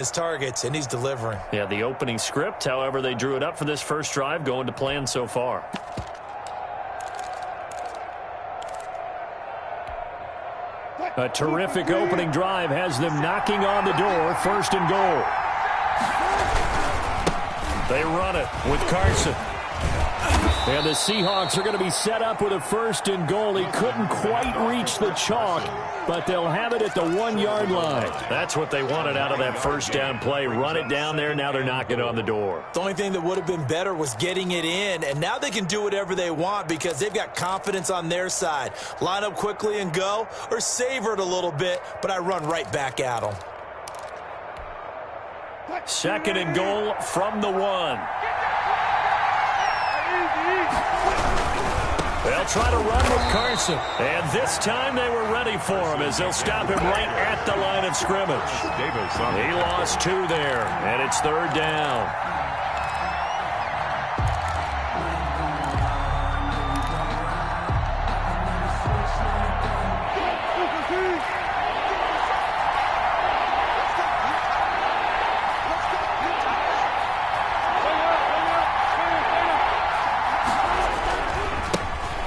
his targets, and he's delivering. Yeah, the opening script, however they drew it up for this first drive, going to plan so far. A terrific opening drive has them knocking on the door, 1st and goal. They run it with Carson. And the Seahawks are going to be set up with a 1st and goal. He couldn't quite reach the chalk, but they'll have it at the 1-yard line. That's what they wanted out of that first down play. Run it down there. Now they're knocking on the door. The only thing that would have been better was getting it in, and now they can do whatever they want because they've got confidence on their side. Line up quickly and go, or savor it a little bit, but I run right back at them. 2nd and goal from the 1. They'll try to run with Carson. And this time they were ready for him as they'll stop him right at the line of scrimmage. He lost 2 there, and it's 3rd down.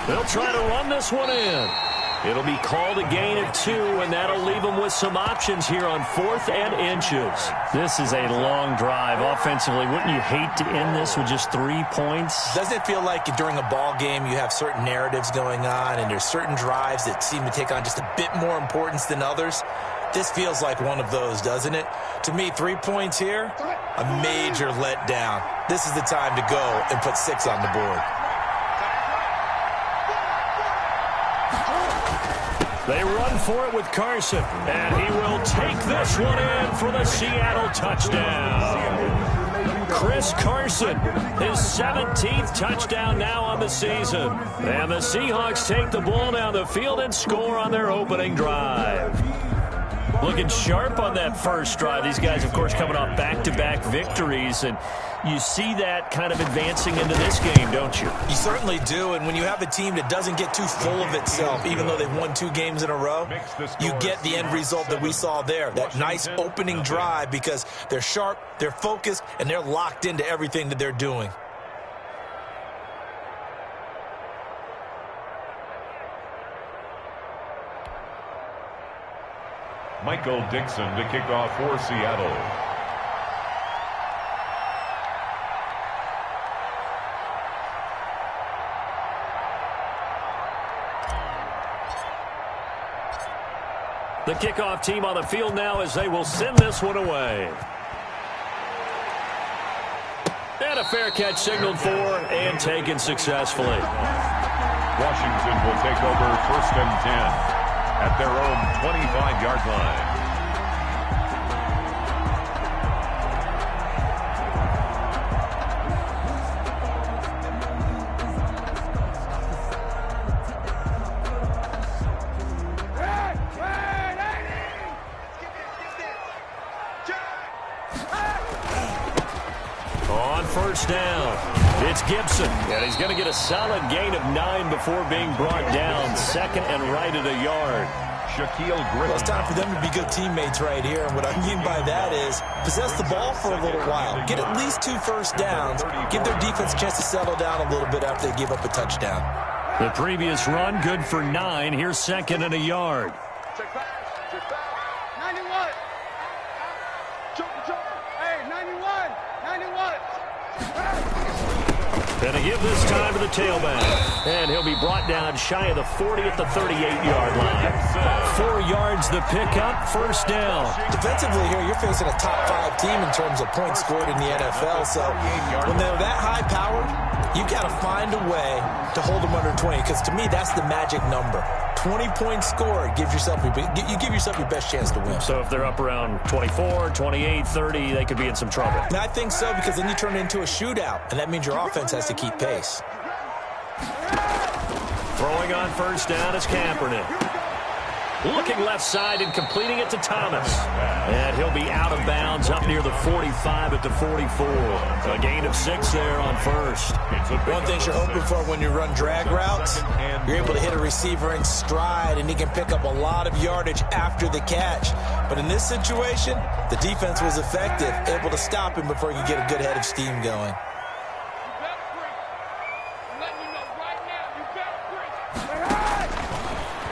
They'll try to run this one in. It'll be called a gain of 2, and that'll leave them with some options here on 4th and inches. This is a long drive offensively. Wouldn't you hate to end this with just 3 points? Doesn't it feel like during a ball game you have certain narratives going on, and there's certain drives that seem to take on just a bit more importance than others? This feels like one of those, doesn't it? To me, 3 points here, a major letdown. This is the time to go and put 6 on the board. They run for it with Carson, and he will take this one in for the Seattle touchdown. Chris Carson, his 17th touchdown now on the season. And the Seahawks take the ball down the field and score on their opening drive. Looking sharp on that first drive. These guys, of course, coming off back-to-back victories, and you see that kind of advancing into this game, don't you? You certainly do, and when you have a team that doesn't get too full of itself, even though they've won 2 games in a row, you get the end result that we saw there, that nice opening drive, because they're sharp, they're focused, and they're locked into everything that they're doing. Michael Dixon to kick off for Seattle. The kickoff team on the field now as they will send this one away. And a fair catch signaled for and taken successfully. Washington will take over 1st and 10 at their own 25-yard line. On 1st down, it's Gibson, and he's going to get a solid gain of 9 before being brought down. 2nd and right at a yard. Shaquille Griffin. Well, it's time for them to be good teammates right here, and what I mean by that is possess the ball for a little while. Get at least 2 first downs. Give their defense a chance to settle down a little bit after they give up a touchdown. The previous run, good for 9. Here's 2nd and a yard. Check back. 91. Hey, 91. 91. And to give this time to the tailback. And he'll be brought down shy of the 40 at the 38-yard line. 4 yards the pickup, 1st down. Defensively here, you're facing a top 5 team in terms of points scored in the NFL. So when they're that high-powered, you've got to find a way to hold them under 20. Because to me, that's the magic number. 20 points scored, you give yourself your best chance to win. So if they're up around 24, 28, 30, they could be in some trouble. And I think so, because then you turn it into a shootout, and that means your offense has to keep pace. Throwing on 1st down is Kaepernick. Looking left side and completing it to Thomas. And he'll be out of bounds up near the 45 at the 44. A gain of 6 there on first. One thing you're hoping for when you run drag routes, you're able to hit a receiver in stride, and he can pick up a lot of yardage after the catch. But in this situation, the defense was effective, able to stop him before he could get a good head of steam going.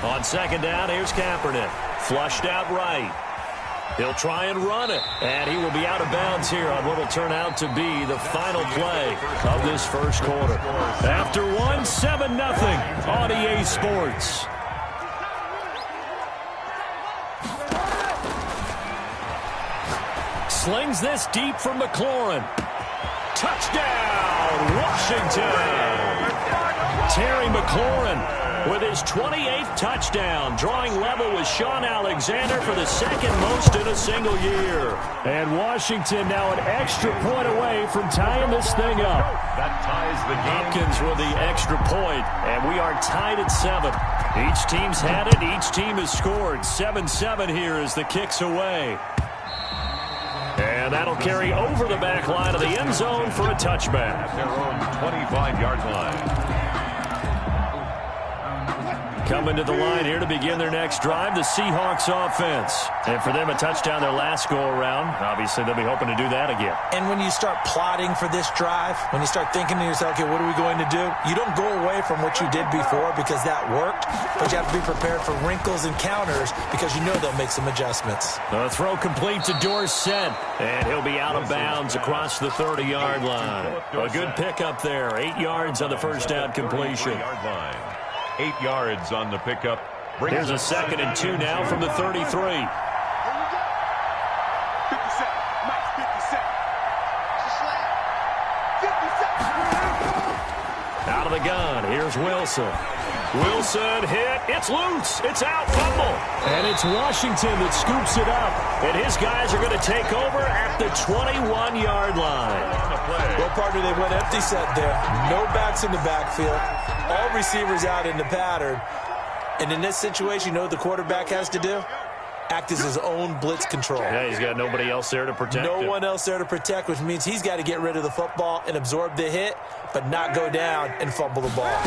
On second down, here's Kaepernick. Flushed out right. He'll try and run it. And he will be out of bounds here on what will turn out to be the final play of this first quarter. After 7-0 on EA Sports. Slings this deep from McLaurin. Touchdown, Washington. Terry McLaurin with his 28th touchdown, drawing level with Sean Alexander for the second most in a single year. And Washington now an extra point away from tying this thing up. That ties the game. Hopkins with the extra point, and we are tied at 7. Each team's had it. Each team has scored. 7-7 here as the kick's away. And that'll carry over the back line of the end zone for a touchback. Their own 25-yard line. Coming to the line here to begin their next drive, the Seahawks offense. And for them, a touchdown their last go-around. Obviously, they'll be hoping to do that again. And when you start plotting for this drive, when you start thinking to yourself, okay, what are we going to do? You don't go away from what you did before because that worked, but you have to be prepared for wrinkles and counters because you know they'll make some adjustments. The throw complete to Dorsett, and he'll be out of bounds across the 30-yard line. A good pickup there, 8 yards on the first down completion. 8 yards on the pickup. Here's a 2nd and 2 now from the 33. 50 cents. Mike, 50 cents. Out of the gun, here's Wilson. Wilson hit, it's loose, it's out, fumble. And it's Washington that scoops it up. And his guys are going to take over at the 21-yard line. Well, partner, they went empty set there. No backs in the backfield. All receivers out in the pattern. And in this situation, you know what the quarterback has to do? Act as his own blitz control. Yeah, he's got nobody else there to protect him. No one else there to protect, which means he's got to get rid of the football and absorb the hit, but not go down and fumble the ball.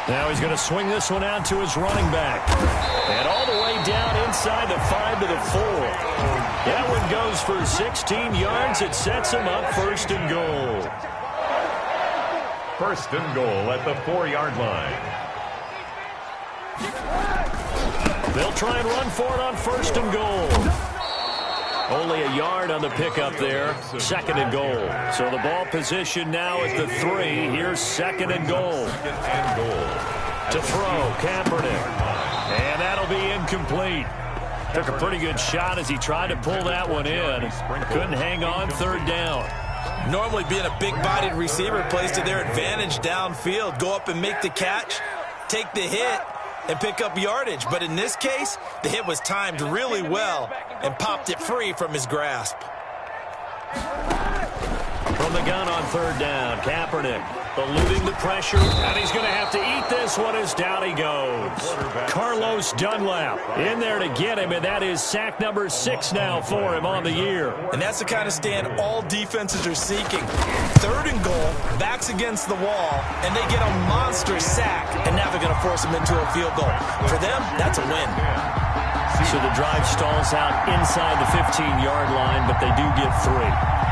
Now he's going to swing this one out to his running back. And all the way down inside the 5 to the 4. That one goes for 16 yards. It sets him up 1st and goal. 1st and goal at the 4-yard line. They'll try and run for it on 1st and goal. Only a yard on the pickup there. 2nd and goal. So the ball position now at the 3. Here's 2nd and goal. 2nd and goal. To throw, Kaepernick. And that'll be incomplete. Took a pretty good shot as he tried to pull that one in. Couldn't hang on 3rd down. Normally being a big-bodied receiver plays to their advantage downfield. Go up and make the catch, take the hit, and pick up yardage. But in this case, the hit was timed really well and popped it free from his grasp. From the gun on 3rd down, Kaepernick eluding the pressure, and he's going to have to eat this one as down he goes. Carlos Dunlap in there to get him, and that is sack number 6 now for him on the year. And that's the kind of stand all defenses are seeking. 3rd and goal, backs against the wall, and they get a monster sack, and now they're going to force him into a field goal. For them, that's a win. So the drive stalls out inside the 15-yard line, but they do get 3.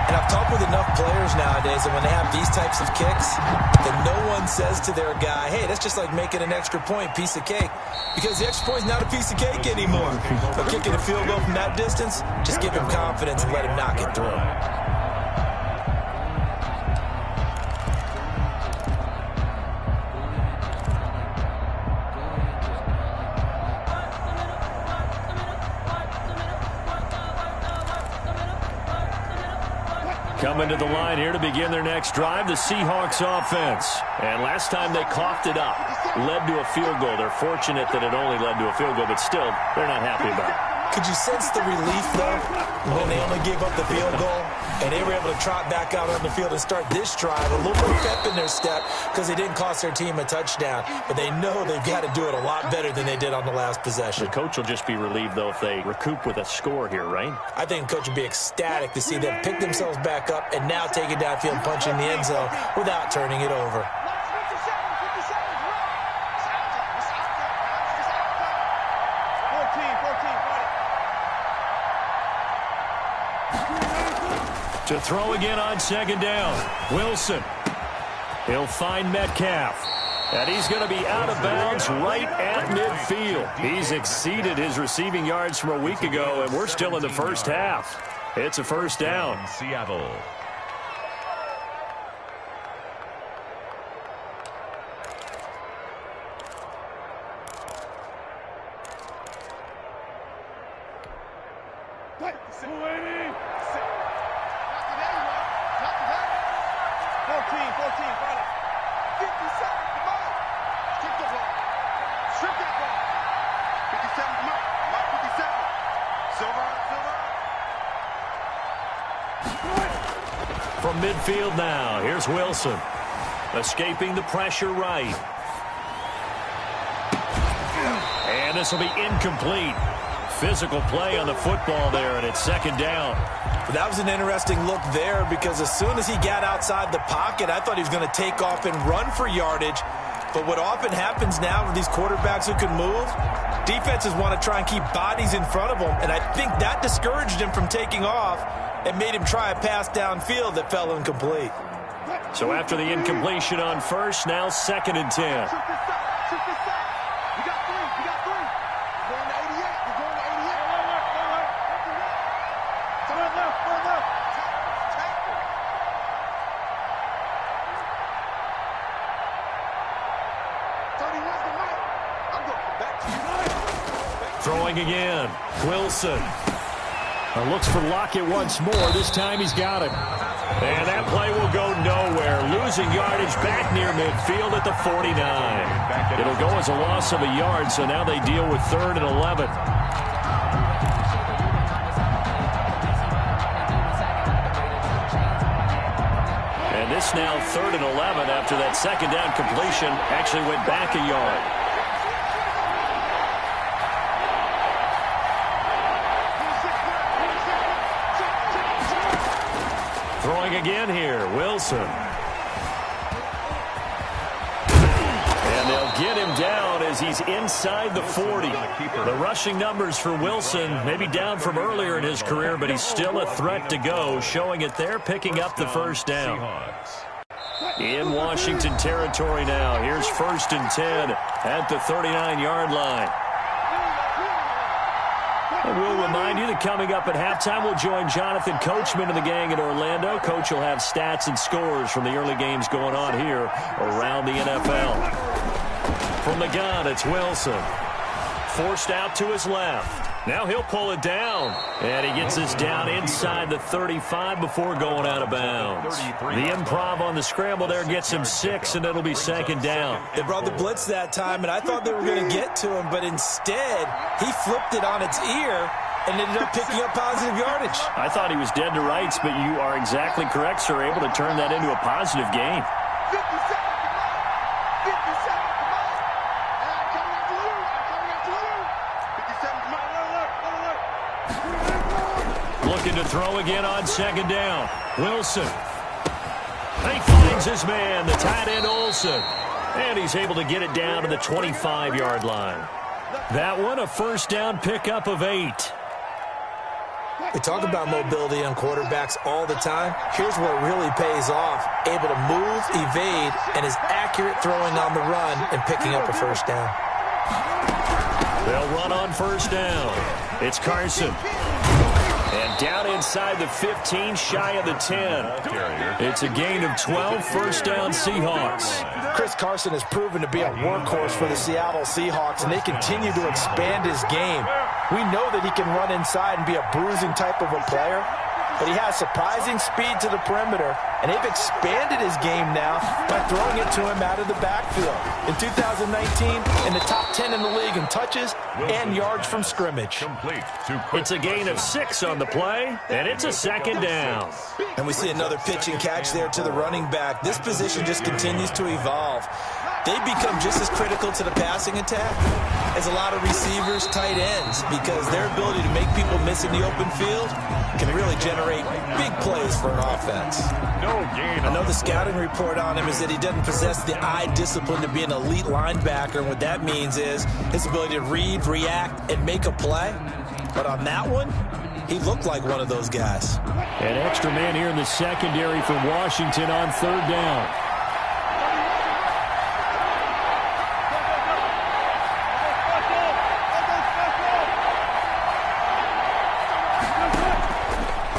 And I've talked with enough players nowadays that when they have these types of kicks, that no one says to their guy, hey, that's just like making an extra point, piece of cake. Because the extra point is not a piece of cake anymore. But kicking a field goal from that distance, just give him confidence and let him knock it through. Coming to the line here to begin their next drive, the Seahawks offense. And last time they coughed it up, led to a field goal. They're fortunate that it only led to a field goal, but still, they're not happy about it. Could you sense the relief, though, when they only gave up the field goal and they were able to trot back out on the field and start this drive, a little more pep in their step because they didn't cost their team a touchdown. But they know they've got to do it a lot better than they did on the last possession. The coach will just be relieved, though, if they recoup with a score here, right? I think the coach would be ecstatic to see them pick themselves back up and now take it downfield and punch in the end zone without turning it over. To throw again on second down. Wilson. He'll find Metcalf. And he's going to be out of bounds right at midfield. He's exceeded his receiving yards from a week ago, and we're still in the first half. It's a first down. Seattle. From midfield now, here's Wilson. Escaping the pressure right. And this will be incomplete. Physical play on the football there, and it's second down. That was an interesting look there because as soon as he got outside the pocket, I thought he was going to take off and run for yardage. But what often happens now with these quarterbacks who can move, defenses want to try and keep bodies in front of them, and I think that discouraged him from taking off and made him try a pass downfield that fell incomplete. So after the incompletion on first, now second and 10. Throwing again. Wilson. Looks for Lockett once more. This time he's got him. And that play will go nowhere. Losing yardage back near midfield at the 49. It'll go as a loss of a yard, so now they deal with 3rd and 11. And this now 3rd and 11 after that second down completion actually went back a yard. Throwing again here, Wilson. And they'll get him down as he's inside the 40. The rushing numbers for Wilson maybe down from earlier in his career, but he's still a threat to go, showing it there, picking up the first down. In Washington territory now, here's 1st and 10 at the 39-yard line. And we'll remind you that coming up at halftime, we'll join Jonathan Coachman and the gang in Orlando. Coach will have stats and scores from the early games going on here around the NFL. From the gun, it's Wilson. Forced out to his left. Now he'll pull it down. And he gets this down inside the 35 before going out of bounds. The improv on the scramble there gets him 6, and it'll be second down. They brought the blitz that time, and I thought they were going to get to him, but instead he flipped it on its ear and ended up picking up positive yardage. I thought he was dead to rights, but you are exactly correct, sir, able to turn that into a positive gain. Looking to throw again on second down. Wilson. He finds his man, the tight end Olsen. And he's able to get it down to the 25-yard line. That one, a first down pickup of 8. We talk about mobility on quarterbacks all the time. Here's where it really pays off. Able to move, evade, and is accurate throwing on the run and picking up a first down. They'll run on first down. It's Carson. And down inside the 15, shy of the 10. It's a gain of 12, first down Seahawks. Chris Carson has proven to be a workhorse for the Seattle Seahawks, and they continue to expand his game. We know that he can run inside and be a bruising type of a player, but he has surprising speed to the perimeter, and they've expanded his game now by throwing it to him out of the backfield. In 2019, in the top 10 in the league in touches and yards from scrimmage. It's a gain of 6 on the play, and it's a second down. And we see another pitch and catch there to the running back. This position just continues to evolve. They become just as critical to the passing attack as a lot of receivers, tight ends, because their ability to make people miss in the open field can really generate big plays for an offense. Another scouting report on him is that he doesn't possess the eye discipline to be an elite linebacker, and what that means is his ability to read, react, and make a play. But on that one, he looked like one of those guys. An extra man here in the secondary for Washington on third down.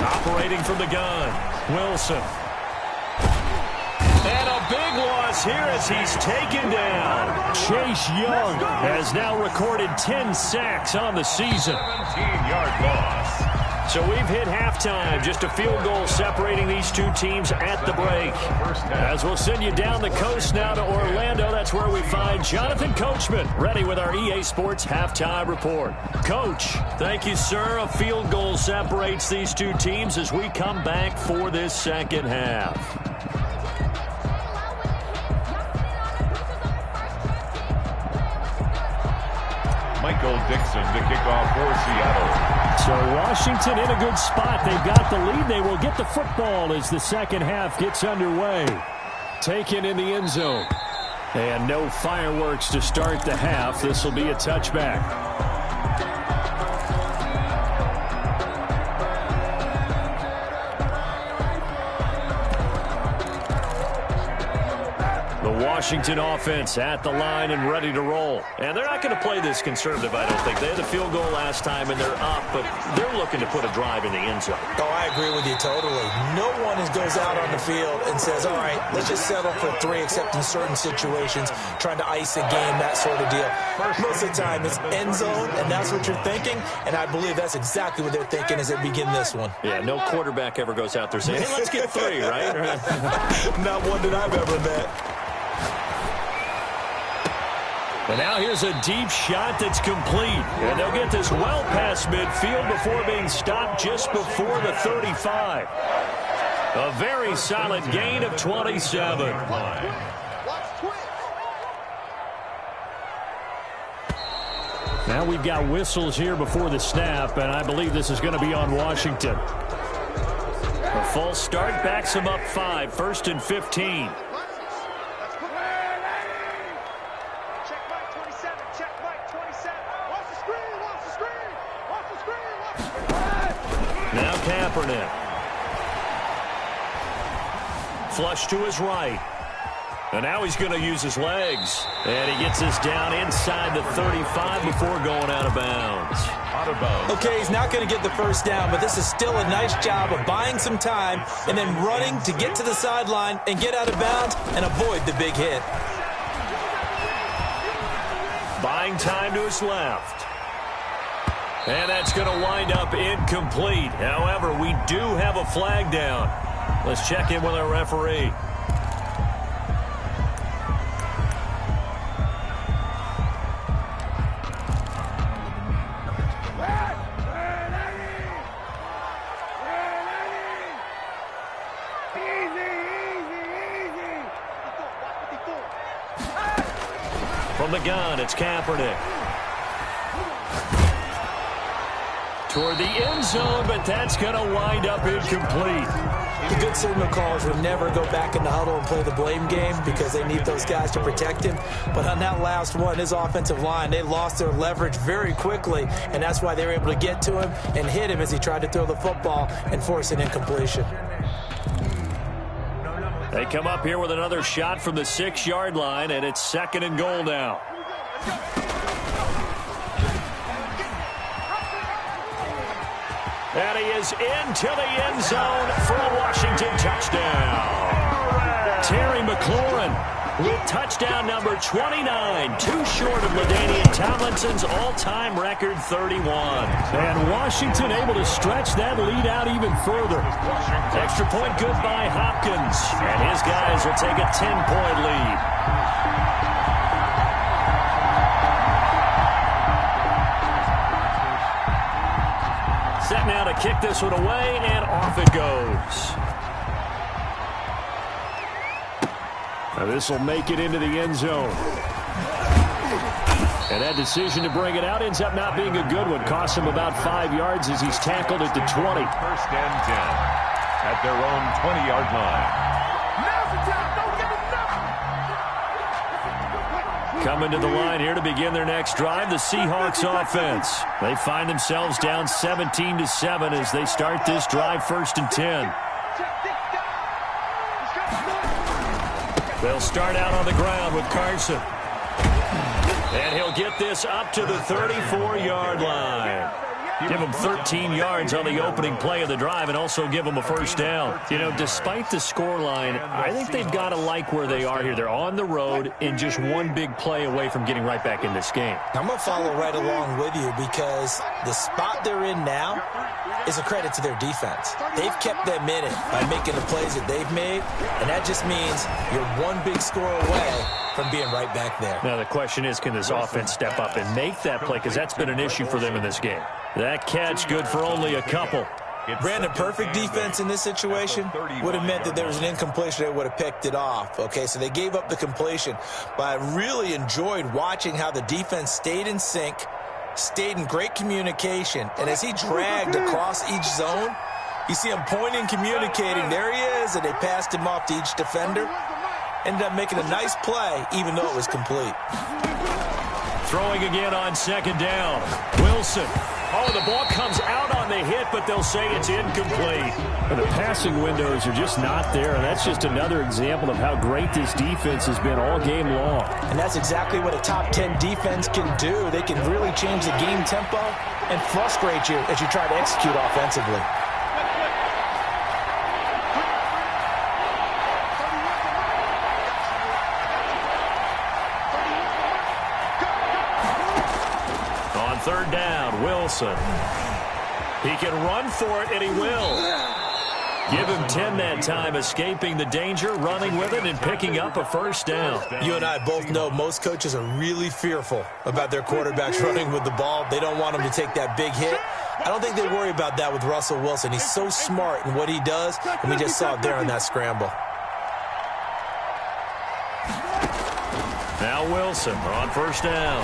Operating from the gun, Wilson. And a big loss here as he's taken down. Chase Young has now recorded 10 sacks on the season. 17-yard loss. So we've hit halftime. Just a field goal separating these two teams at the break. As we'll send you down the coast now to Orlando, that's where we find Jonathan Coachman, ready with our EA Sports halftime report. Coach, thank you, sir. A field goal separates these two teams as we come back for this second half. Michael Dixon, the kickoff for Seattle. So Washington in a good spot. They've got the lead. They will get the football as the second half gets underway. Taken in the end zone. And no fireworks to start the half. This will be a touchback. Washington offense at the line and ready to roll. And they're not going to play this conservative, I don't think. They had a field goal last time, and they're up, but they're looking to put a drive in the end zone. Oh, I agree with you totally. No one goes out on the field and says, all right, let's just settle for 3, except in certain situations, trying to ice a game, that sort of deal. Most of the time, it's end zone, and that's what you're thinking, and I believe that's exactly what they're thinking as they begin this one. Yeah, no quarterback ever goes out there saying, hey, let's get 3, right? Not one that I've ever met. And now here's a deep shot that's complete. And they'll get this well past midfield before being stopped just before the 35. A very solid gain of 27. Now we've got whistles here before the snap, and I believe this is going to be on Washington. A false start backs them up 5, 1st and 15. Now Kaepernick. Flush to his right. And now he's going to use his legs. And he gets us down inside the 35 before going out of bounds. Okay, he's not going to get the first down, but this is still a nice job of buying some time and then running to get to the sideline and get out of bounds and avoid the big hit. Buying time to his left. And that's going to wind up incomplete. However, we do have a flag down. Let's check in with our referee. From the gun, it's Kaepernick. Toward the end zone, but that's going to wind up incomplete. The good signal callers will never go back in the huddle and play the blame game because they need those guys to protect him. But on that last one, his offensive line, they lost their leverage very quickly, and that's why they were able to get to him and hit him as he tried to throw the football and force an incompletion. They come up here with another shot from the 6-yard line, and it's 2nd and goal now. And he is into the end zone for a Washington touchdown. Terry McLaurin with touchdown number 29, too short of LaDainian Tomlinson's all-time record 31. And Washington able to stretch that lead out even further. Extra point good by Hopkins, and his guys will take a 10-point lead. Set now to kick this one away, and off it goes. Now this will make it into the end zone. And that decision to bring it out ends up not being a good one. Costs him about 5 yards as he's tackled at the 20. First and 10 at their own 20-yard line. Now's the time. Don't give him nothing. Coming to the line here to begin their next drive, the Seahawks offense. They find themselves down 17-7 as they start this drive first and 10. They'll start out on the ground with Carson. And he'll get this up to the 34-yard line. Give him 13 yards on the opening play of the drive and also give him a first down. You know, despite the scoreline, I think they've got to like where they are here. They're on the road and just one big play away from getting right back in this game. I'm going to follow right along with you because the spot they're in now is a credit to their defense. They've kept them in it by making the plays that they've made, and that just means you're one big score away from being right back there. Now the question is, can this offense step up and make that play? Because that's been an issue for them in this game. That catch good for only a couple. Brandon, perfect defense in this situation would have meant that there was an incompletion that would have picked it off. Okay, so they gave up the completion. But I really enjoyed watching how the defense stayed in sync, stayed in great communication, and as he dragged across each zone, you see him pointing, communicating. There he is, and they passed him off to each defender. Ended up making a nice play, even though it was complete. Throwing again on second down. Wilson. Oh, the ball comes out on the hit, but they'll say it's incomplete. And the passing windows are just not there, and that's just another example of how great this defense has been all game long. And that's exactly what a top 10 defense can do. They can really change the game tempo and frustrate you as you try to execute offensively. Third down, Wilson. He can run for it, and he will. Give him 10 that time, escaping the danger, running with it, and picking up a first down. You and I both know most coaches are really fearful about their quarterbacks running with the ball. They don't want them to take that big hit. I don't think they worry about that with Russell Wilson. He's so smart in what he does, and we just saw it there on that scramble. Now Wilson on first down.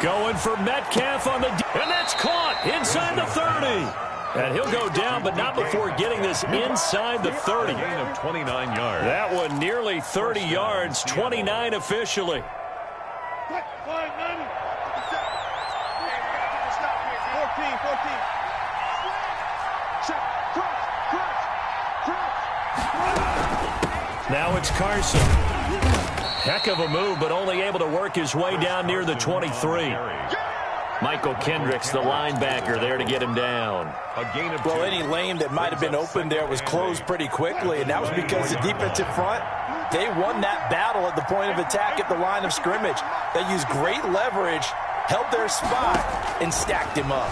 Going for Metcalf on the and that's caught inside the 30. And he'll go down, but not before getting this inside the 30. A gain of 29 yards. That one nearly 30 yards, 29 officially. 14. Now it's Carson. Heck of a move, but only able to work his way down near the 23. Michael Kendricks, the linebacker, there to get him down. Well, any lane that might have been open there was closed pretty quickly, and that was because the defensive front, they won that battle at the point of attack at the line of scrimmage. They used great leverage, held their spot, and stacked him up.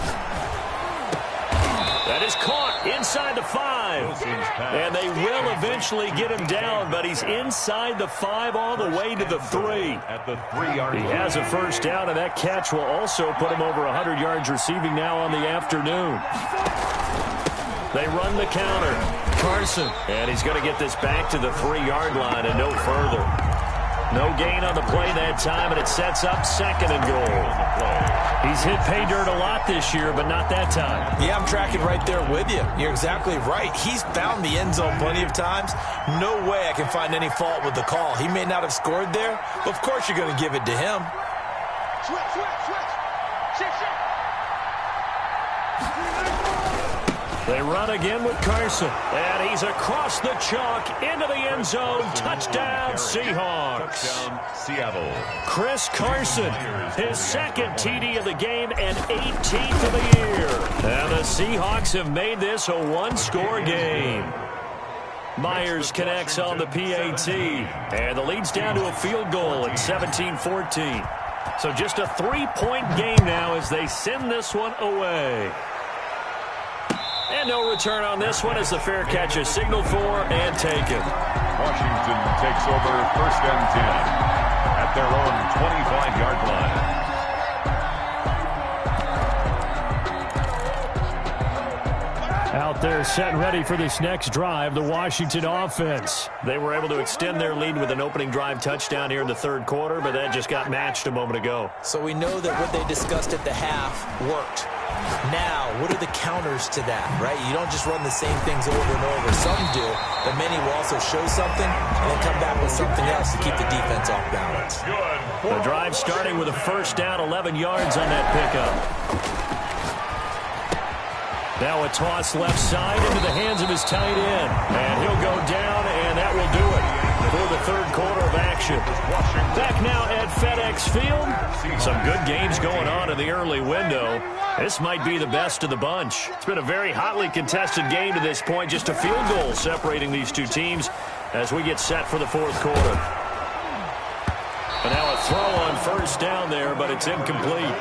That is caught inside the 5. And they will eventually get him down, but he's inside the 5 all the way to the 3. At the 3-yard line. He has a first down, and that catch will also put him over 100 yards receiving now on the afternoon. They run the counter. Carson. And he's going to get this back to the 3-yard line and no further. No gain on the play that time, and it sets up second and goal. He's hit pay dirt a lot this year, but not that time. Yeah, I'm tracking right there with you. You're exactly right. He's found the end zone plenty of times. No way I can find any fault with the call. He may not have scored there, but of course you're going to give it to him. Switch. They run again with Carson. And he's across the chalk into the end zone. Touchdown, Seahawks. Touchdown, Seattle. Chris Carson, his second TD of the game and 18th of the year. And the Seahawks have made this a one-score game. Myers connects on the PAT, and the lead's down to a field goal at 17-14. So just a 3-point game now as they send this one away. And no return on this one as the fair catch is signaled for and taken. Washington takes over 1st and 10 at their own 25-yard line. Out there set and ready for this next drive, the Washington offense. They were able to extend their lead with an opening drive touchdown here in the 3rd quarter, but that just got matched a moment ago. So we know that what they discussed at the half worked. Now, what are the counters to that, right? You don't just run the same things over and over. Some do, but many will also show something and then come back with something else to keep the defense off balance. The drive starting with a 1st down, 11 yards on that pickup. Now a toss left side into the hands of his tight end. And he'll go down, and that will do it for the 3rd quarter of action. Back now at FedEx Field. Some good games going on in the early window. This might be the best of the bunch. It's been a very hotly contested game to this point. Just a field goal separating these two teams as we get set for the 4th quarter. And now a throw on 1st down there, but it's incomplete.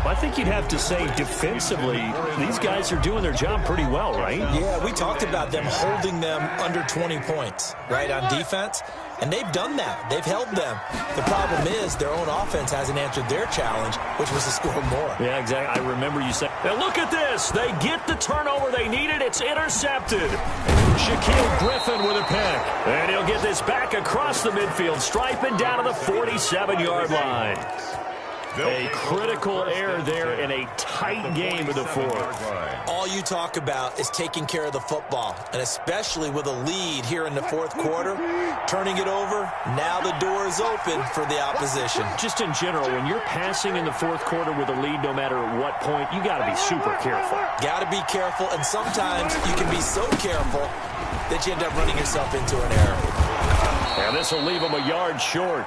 I think you'd have to say defensively, these guys are doing their job pretty well, right? Yeah, we talked about them holding them under 20 points, right, on defense. And they've done that. They've held them. The problem is their own offense hasn't answered their challenge, which was to score more. Yeah, exactly. I remember you saying, now look at this. They get the turnover they needed. It's intercepted. Shaquille Griffin with a pick. And he'll get this back across the midfield stripe and down to the 47-yard line. A critical error there in a tight game of the 4th. All you talk about is taking care of the football, and especially with a lead here in the 4th quarter, turning it over, now the door is open for the opposition. Just in general, when you're passing in the 4th quarter with a lead, no matter at what point, you got to be super careful. Got to be careful, and sometimes you can be so careful that you end up running yourself into an error. And this will leave them a yard short.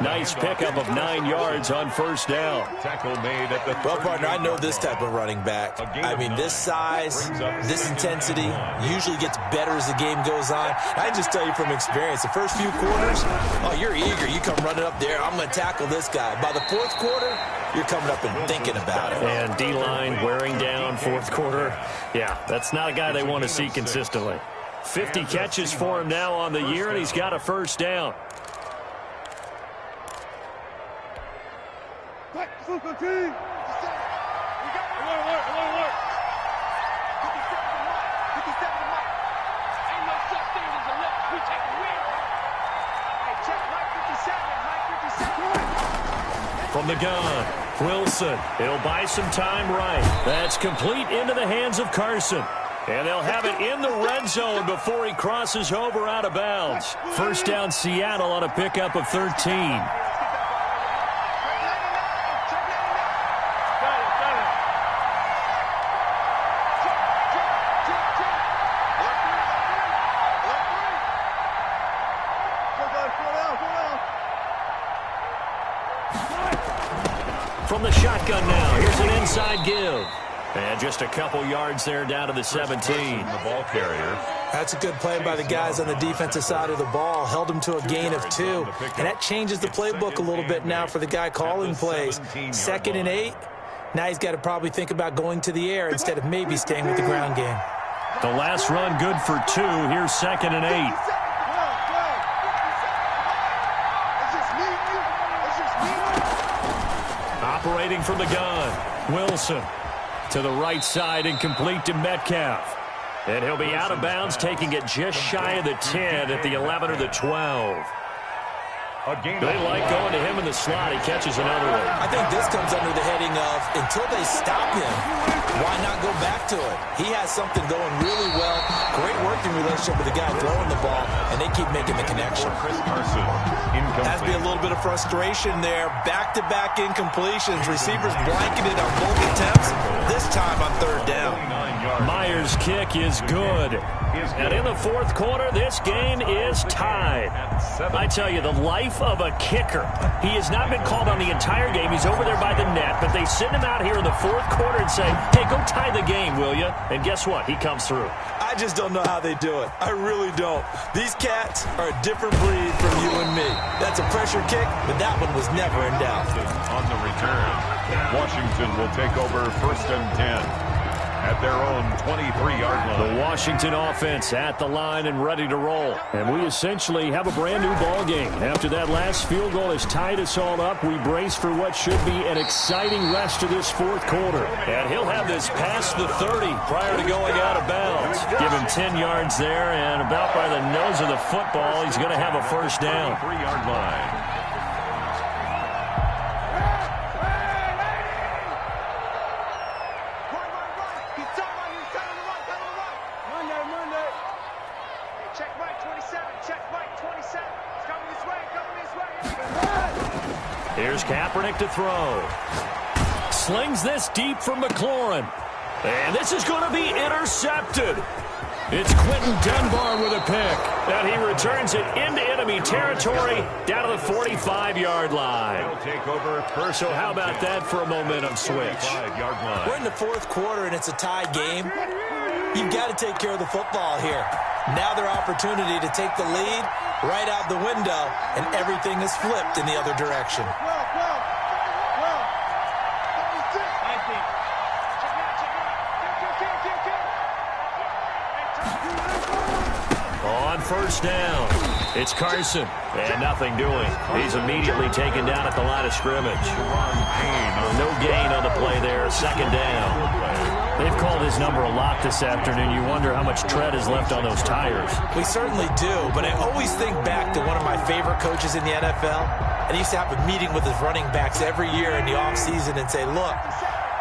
Nice pickup of 9 yards on 1st down. Tackle made at the well, partner, I know this type of running back. I mean, this size, this intensity usually gets better as the game goes on. I just tell you from experience, the first few quarters, oh, you're eager. You come running up there, I'm going to tackle this guy. By the 4th quarter, you're coming up and thinking about it. And D-line wearing down 4th quarter. Yeah, that's not a guy they want to see consistently. 50 catches for him now on the year, and he's got a 1st down. From the gun, Wilson. He'll buy some time right. That's complete into the hands of Carson. And they'll have it in the red zone before he crosses over out of bounds. 1st down Seattle on a pickup of 13. From the shotgun now, here's an inside give. And just a couple yards there down to the 17. The ball carrier. That's a good play by the guys on the defensive side of the ball. Held them to a gain of 2. And that changes the playbook a little bit now for the guy calling plays. 2nd and 8. Now he's got to probably think about going to the air instead of maybe staying with the ground game. The last run good for 2. Here's 2nd and 8. Operating from the gun, Wilson to the right side and complete to Metcalf. And he'll be out of bounds, taking it just shy of the 10 at the 11 or the 12. They like going to him in the slot. He catches another one. I think this comes under the heading of until they stop him, why not go back to it? He has something going really well. Great working relationship with the guy throwing the ball, and they keep making the connection. Has to be a little bit of frustration there. Back-to-back incompletions. Receivers blanketed on both attempts, this time on 3rd down. Myers' kick is good. And in the 4th quarter, this game is tied. I tell you, the life of a kicker. He has not been called on the entire game. He's over there by the net, but they send him out here in the 4th quarter and say, hey, go tie the game, will you? And guess what? He comes through. I I just don't know how they do it. I really don't. These cats are a different breed from you and me. That's a pressure kick, but that one was never in doubt. On the return, Washington will take over 1st and 10 at their own 23-yard line. The Washington offense at the line and ready to roll. And we essentially have a brand-new ball game. After that last field goal has tied us all up, we brace for what should be an exciting rest of this fourth quarter. And he'll have this past the 30 prior to going out of bounds. Give him 10 yards there, and about by the nose of the football, he's going to have a first down. 3-yard line. Here's Kaepernick to throw. Slings this deep from McLaurin. And this is going to be intercepted. It's Quentin Dunbar with a pick. And he returns it into enemy territory down to the 45-yard line. Take over first. So how about that for a momentum switch? We're in the fourth quarter, and it's a tie game. You've got to take care of the football here. Now their opportunity to take the lead right out the window, and everything is flipped in the other direction. On first down, it's Carson, and nothing doing. He's immediately taken down at the line of scrimmage. No gain on the play there, second down. They've called his number a lot this afternoon. You wonder how much tread is left on those tires. We certainly do, but I always think back to one of my favorite coaches in the NFL, and he used to have a meeting with his running backs every year in the offseason and say, look,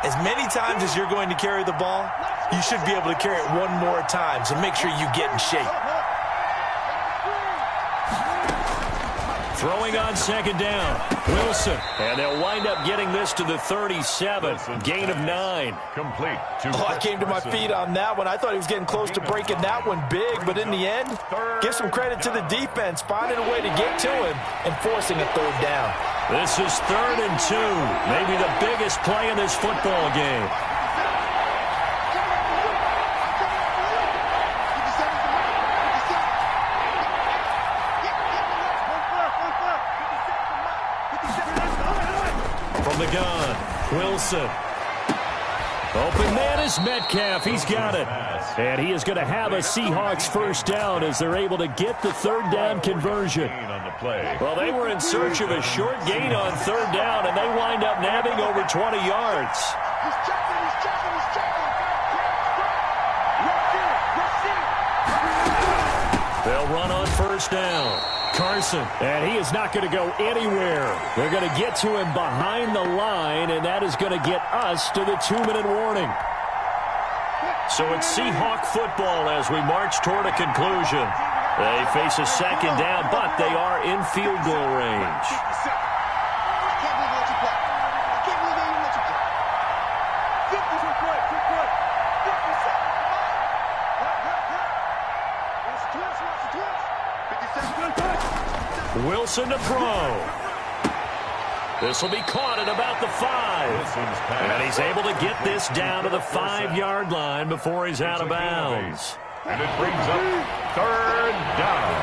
as many times as you're going to carry the ball, you should be able to carry it one more time, so make sure you get in shape. Throwing on second down, Wilson. And they'll wind up getting this to the 37. Gain of 9. Complete. I came to my feet on that one. I thought he was getting close to breaking that one big, but in the end, give some credit to the defense, finding a way to get to him and forcing a third down. This is 3rd and 2. Maybe the biggest play in this football game. The gun, Wilson. Open man is Metcalf. He's got it. And he is going to have a Seahawks first down as they're able to get the third down conversion. Well, they were in search of a short gain on third down, and they wind up nabbing over 20 yards. They'll run on first down. Carson, and he is not going to go anywhere. They're going to get to him behind the line, and that is going to get us to the 2-minute warning. So it's Seahawk football as we march toward a conclusion. They face a second down, but they are in field goal range. Wilson to throw. This will be caught at about the 5. And he's able to get this down to the 5-yard line before he's out of bounds. And it brings up third down.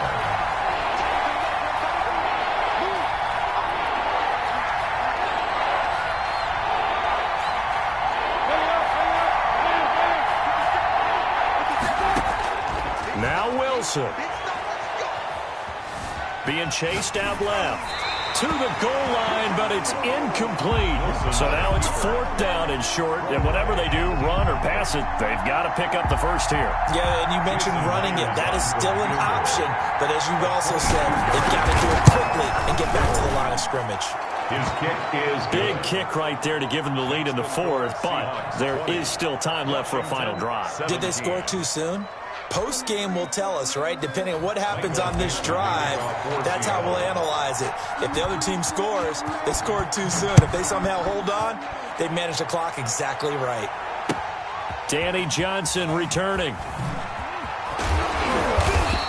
Now Wilson. Being chased out left to the goal line, but it's incomplete. So now it's 4th down and short, and whatever they do, run or pass it, they've got to pick up the first here. Yeah, and you mentioned running it. That is still an option, but as you've also said, they've got to do it quickly and get back to the line of scrimmage. His kick is big kick right there to give them the lead in the 4th, but there is still time left for a final drive. Did they score too soon? Post-game will tell us, right? Depending on what happens on this drive, that's how we'll analyze it. If the other team scores, they scored too soon. If they somehow hold on, they manage the clock exactly right. Danny Johnson returning.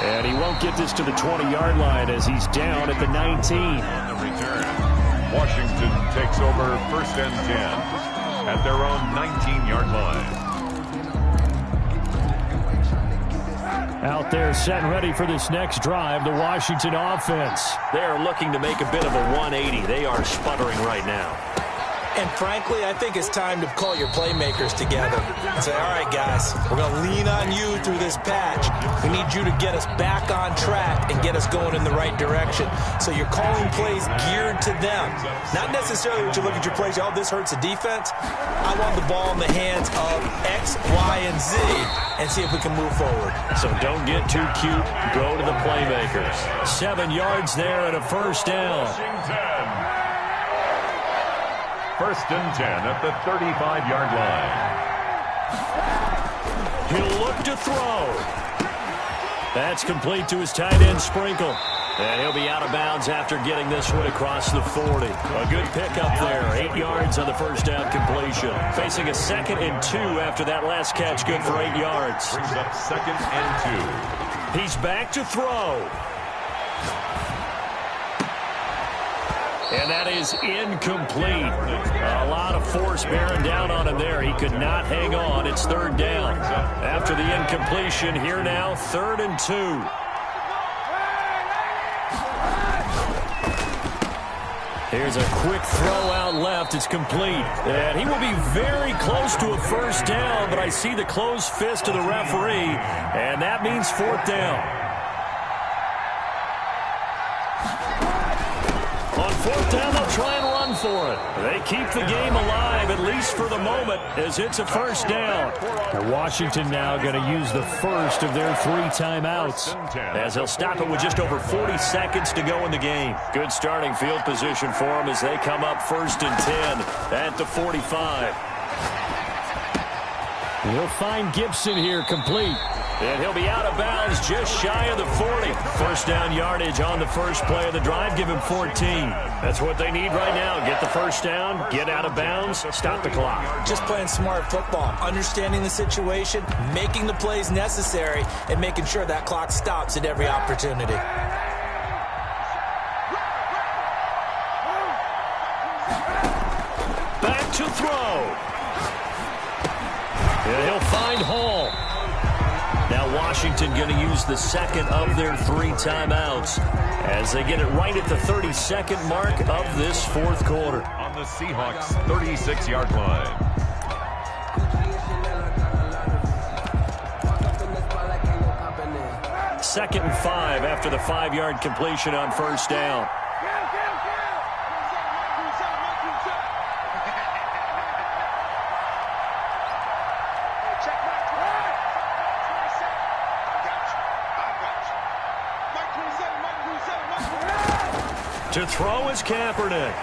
And he won't get this to the 20-yard line as he's down at the 19. On the return, Washington takes over 1st and 10 at their own 19-yard line. Out there set and ready for this next drive, the Washington offense. They are looking to make a bit of a 180. They are sputtering right now. And frankly, I think it's time to call your playmakers together and say, all right, guys, we're going to lean on you through this patch. We need you to get us back on track and get us going in the right direction. So you're calling plays geared to them. Not necessarily that you look at your plays, oh, this hurts the defense. I want the ball in the hands of X, Y, and Z and see if we can move forward. So don't get too cute. Go to the playmakers. 7 yards there and a first down. First and 10 at the 35-yard line. He'll look to throw. That's complete to his tight end, Sprinkle. And he'll be out of bounds after getting this one across the 40. A good pickup there. 8 yards on the first down completion. Facing a 2nd and 2 after that last catch. Good for 8 yards. Brings up 2nd and 2. He's back to throw. And that is incomplete. A lot of force bearing down on him there. He could not hang on. It's 3rd down. After the incompletion, here now, 3rd and 2. Here's a quick throw out left. It's complete. And he will be very close to a first down, but I see the closed fist of the referee, and that means 4th down. On 4th down, they'll try and run for it. They keep the game alive, at least for the moment, as it's a first down. And Washington now going to use the first of their 3 timeouts, as they'll stop it with just over 40 seconds to go in the game. Good starting field position for them as they come up 1st and 10 at the 45. He'll find Gibson here, complete. And he'll be out of bounds just shy of the 40. First down yardage on the first play of the drive. Give him 14. That's what they need right now. Get the first down, get out of bounds, stop the clock. Just playing smart football, understanding the situation, making the plays necessary, and making sure that clock stops at every opportunity. Back to throw. And he'll find Hall. Now Washington going to use the 2nd of their 3 timeouts as they get it right at the 32nd mark of this 4th quarter. On the Seahawks 36-yard line. Second and 5 after the 5-yard completion on first down. To throw is Kaepernick.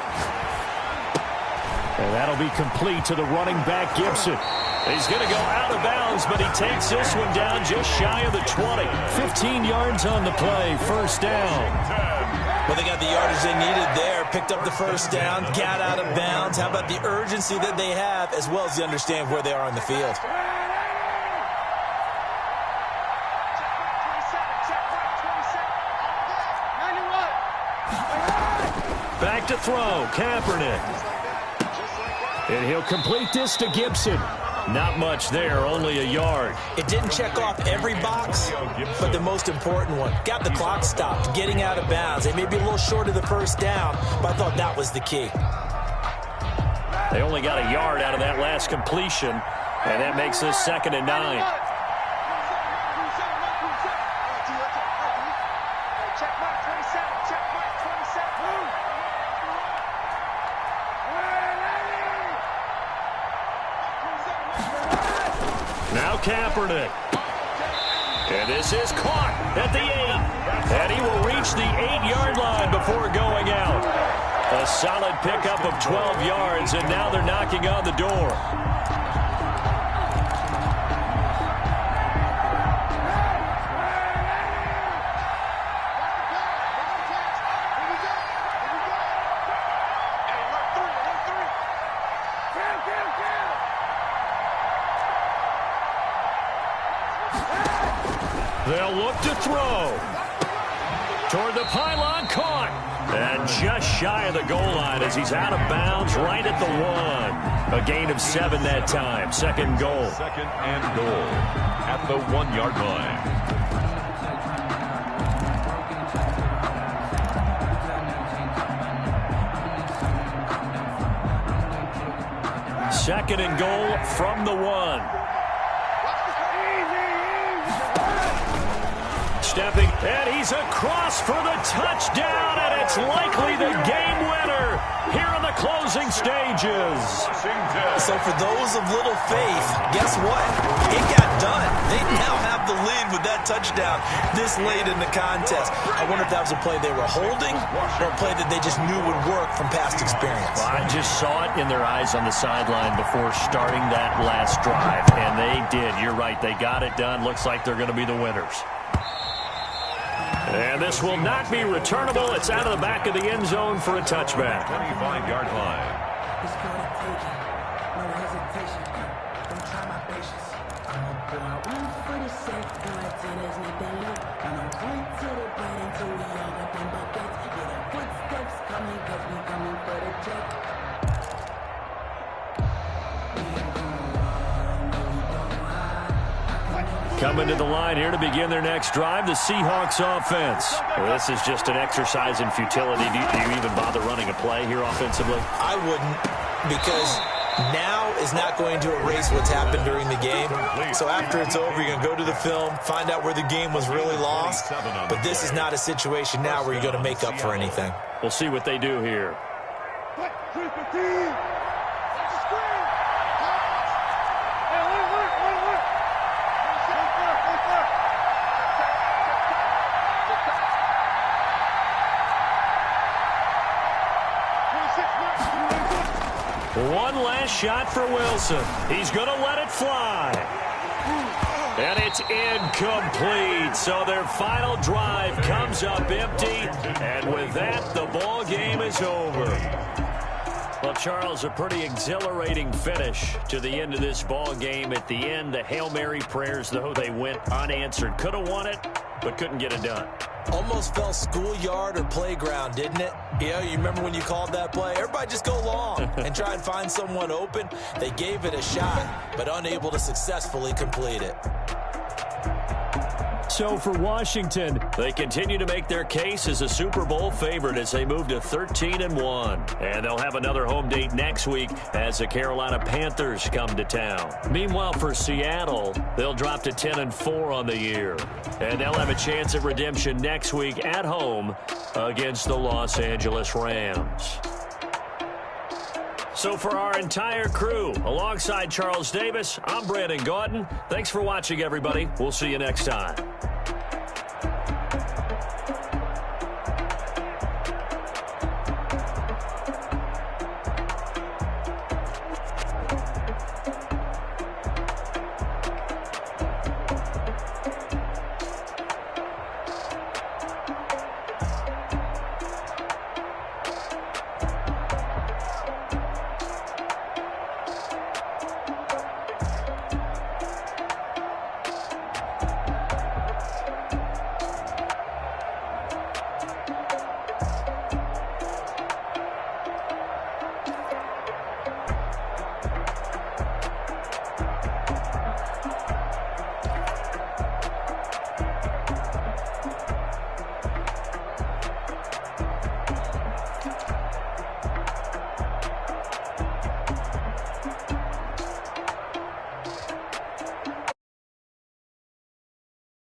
And that'll be complete to the running back, Gibson. He's going to go out of bounds, but he takes this one down just shy of the 20. 15 yards on the play, first down. Well, they got the yardage they needed there, picked up the first down, got out of bounds. How about the urgency that they have, as well as the understand where they are on the field? Back to throw, Kaepernick. And he'll complete this to Gibson. Not much there, only a yard. It didn't check off every box, but the most important one. Got the clock stopped, getting out of bounds. They may be a little short of the first down, but I thought that was the key. They only got a yard out of that last completion, and that makes this 2nd and 9. Now Kaepernick. And this is caught at the 8. And he will reach the 8-yard line before going out. A solid pickup of 12 yards, and now they're knocking on the door. They'll look to throw. Toward the pylon, caught. And just shy of the goal line as he's out of bounds right at the 1. A gain of 7 that time. 2nd goal. 2nd and goal at the 1-yard line. 2nd and goal from the 1. Stepping, and he's across for the touchdown, and it's likely the game winner here in the closing stages. So for those of little faith, guess what? It got done. They now have the lead with that touchdown this late in the contest. I wonder if that was a play they were holding or a play that they just knew would work from past experience. Well, I just saw it in their eyes on the sideline before starting that last drive, and they did. You're right. They got it done. Looks like they're going to be the winners. And this will not be returnable. It's out of the back of the end zone for a touchback. 25-yard line. No hesitation. Don't try my patience. I'm gonna pour out one for the safe. Right to there's nothing left. I'm gonna point to the bread until we all got them buckets. Yeah, the footsteps coming, cause we coming for the check. Coming to the line here to begin their next drive, the Seahawks offense. Well, this is just an exercise in futility. Do you even bother running a play here offensively? I wouldn't, because now is not going to erase what's happened during the game. So after it's over, you're going to go to the film, find out where the game was really lost. But this is not a situation now where you're going to make up for anything. We'll see what they do here. One last shot for Wilson. He's going to let it fly. And it's incomplete. So their final drive comes up empty. And with that, the ball game is over. Well, Charles, a pretty exhilarating finish to the end of this ball game. At the end, the Hail Mary prayers, though, they went unanswered. Could have won it, but couldn't get it done. Almost felt schoolyard or playground, didn't it? You remember when you called that play? Everybody just go long and try and find someone open. They gave it a shot, but unable to successfully complete it. So for Washington, they continue to make their case as a Super Bowl favorite as they move to 13-1. And they'll have another home date next week as the Carolina Panthers come to town. Meanwhile, for Seattle, they'll drop to 10-4 on the year. And they'll have a chance at redemption next week at home against the Los Angeles Rams. So for our entire crew, alongside Charles Davis, I'm Brandon Gautin. Thanks for watching, everybody. We'll see you next time.